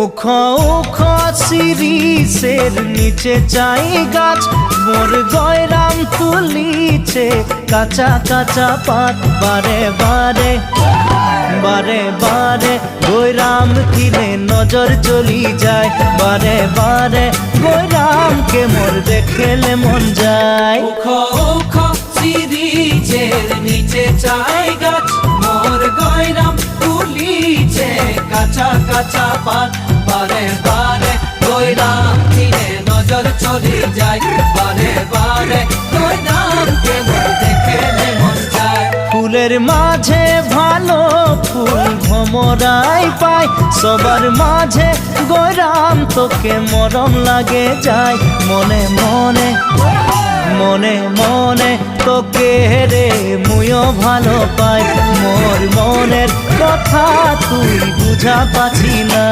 উখ উখ শিরিষের নিচে চাই গাছ, মোর গয়রাম তুলিছে কাঁচা কাঁচা পাত। বারে বারে বারে বারে গয়রাম কিনে নজর চলি যায়, বারে বারে গয়রামকে মোর দেখলে মন যায়। উখ উখ শিরিষের নিচে চাই গাছ, মোর গয়রাম তুলিছে কাঁচা কাঁচা পাত। বারে বারে গয়রাম কিনে নজর চলি যায়, বারে বারে গয়রামকে মোর দেখলে মন যায়। ফুলের মাঝে ভালো ফুল ভমরাই পায়, সবার মাঝে গয়রাম তোকে মরম লাগে যায়। মনে মনে মনে মনে তোকে রে মুইও ভালো পাই, মোর মনের কথা তুই বুঝা পাছি না।